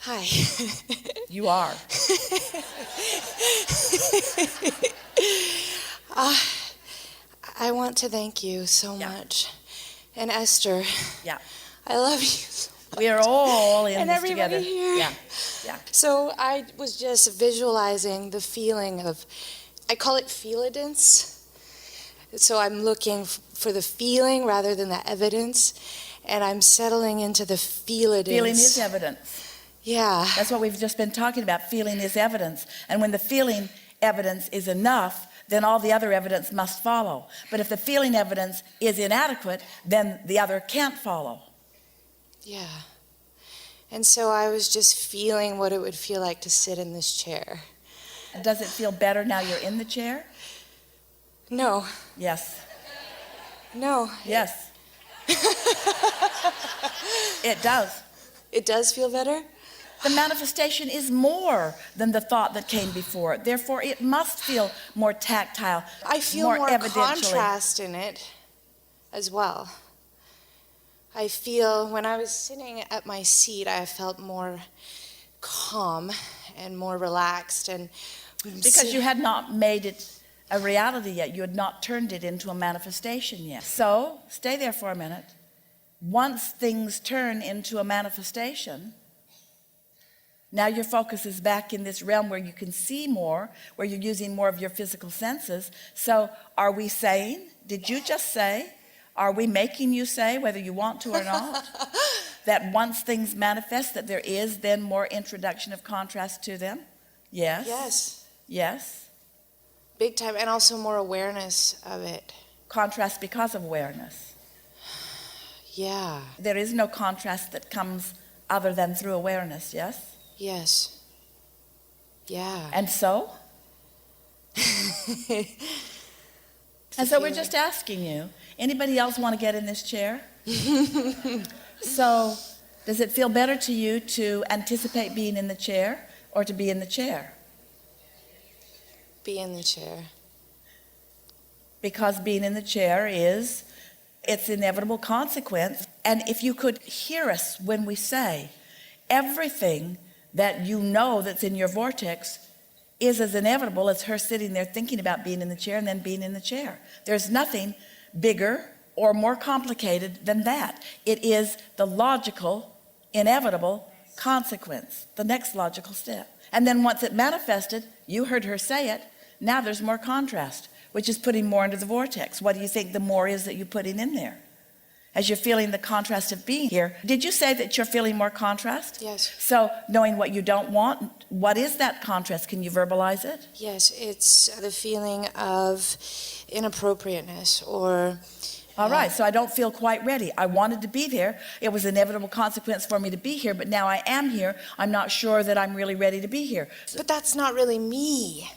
Hi. You are. I want to thank you so much. And Esther, Yeah. I love you so much. We are all in And this everybody together. here. Yeah. Yeah. So I was just visualizing the feeling of, I call it feelidence. So I'm looking for the feeling rather than the evidence. And I'm settling into the feelidence. Feeling is evidence. Yeah. That's what we've just been talking about. Feeling is evidence. And when the feeling evidence is enough, then all the other evidence must follow. But if the feeling evidence is inadequate, then the other can't follow. Yeah. And so I was just feeling what it would feel like to sit in this chair. Does it feel better now you're in the chair? No. Yes. No. Yes. It does. It does feel better? The manifestation is more than the thought that came before it. Therefore, it must feel more tactile, I feel more evidentially. contrast in it as well. I feel when I was sitting at my seat, I felt more calm and more relaxed. And because you had not made it a reality yet. You had not turned it into a manifestation yet. So, stay there for a minute. Once things turn into a manifestation, now your focus is back in this realm where you can see more, where you're using more of your physical senses. So are we saying, did you just say, are we making you say, whether you want to or not, that once things manifest, that there is then more introduction of contrast to them? Yes. Yes. Yes. Big time, and also more awareness of it. Contrast because of awareness. Yeah. There is no contrast that comes other than through awareness, yes? Yes. Yeah. And so? And so we're just asking you, anybody else want to get in this chair? So, does it feel better to you to anticipate being in the chair or to be in the chair? Be in the chair. Because being in the chair is its inevitable consequence. And if you could hear us when we say, everything that you know that's in your vortex is as inevitable as her sitting there thinking about being in the chair and then being in the chair. There's nothing bigger or more complicated than that. It is the logical, inevitable consequence, the next logical step. And then once it manifested, you heard her say it, now there's more contrast, which is putting more into the vortex. What do you think the more is that you're putting in there? As you're feeling the contrast of being here, did you say that you're feeling more contrast? Yes. So knowing what you don't want, what is that contrast? Can you verbalize it? Yes, it's the feeling of inappropriateness or... All right, so I don't feel quite ready. I wanted to be there. It was an inevitable consequence for me to be here, but now I am here. I'm not sure that I'm really ready to be here. But that's not really me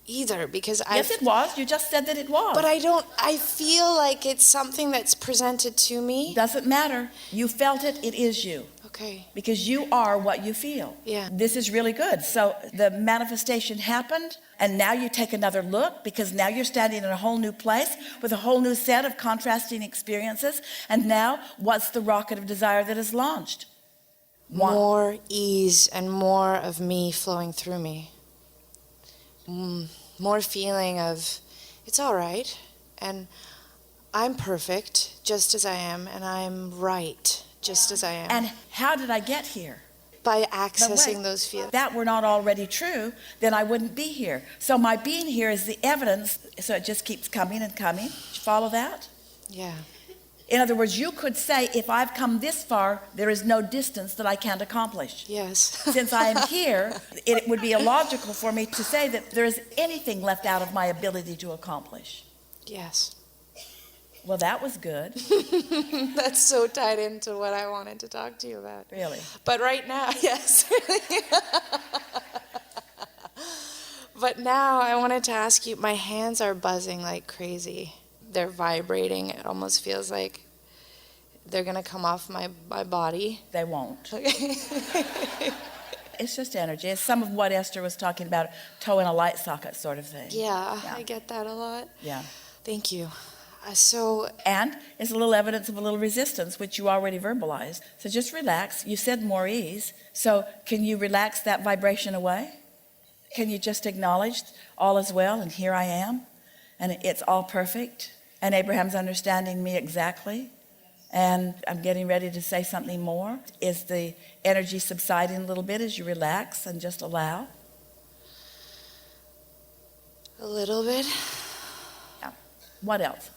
either, because Yes, it was. You just said that it was. But I feel like it's something that's presented to me. Doesn't matter. You felt it. It is you. Okay. Because you are what you feel. Yeah. This is really good. So the manifestation happened, and now you take another look, because now you're standing in a whole new place with a whole new set of contrasting experiences. And now, what's the rocket of desire that is launched? More ease and more of me flowing through me. More feeling of, it's all right, and I'm perfect just as I am, and I'm right just as I am. And how did I get here? By accessing those feelings. If that were not already true, then I wouldn't be here. So my being here is the evidence, so it just keeps coming and coming. Did you follow that? Yeah. In other words, you could say, if I've come this far, there is no distance that I can't accomplish. Yes. Since I am here, it would be illogical for me to say that there is anything left out of my ability to accomplish. Yes. Well, that was good. That's so tied into what I wanted to talk to you about. Really? But right now, yes. But now I wanted to ask you, my hands are buzzing like crazy. They're vibrating. It almost feels like they're going to come off my body. They won't. It's just energy. It's some of what Esther was talking about, toe in a light socket sort of thing. Yeah, I get that a lot. Yeah. Thank you. So And it's a little evidence of a little resistance, which you already verbalized. So just relax. You said more ease. So can you relax that vibration away? Can you just acknowledge all is well and here I am and it's all perfect and Abraham's understanding me exactly and I'm getting ready to say something more? Is the energy subsiding a little bit as you relax and just allow? a little bit. Yeah. What else?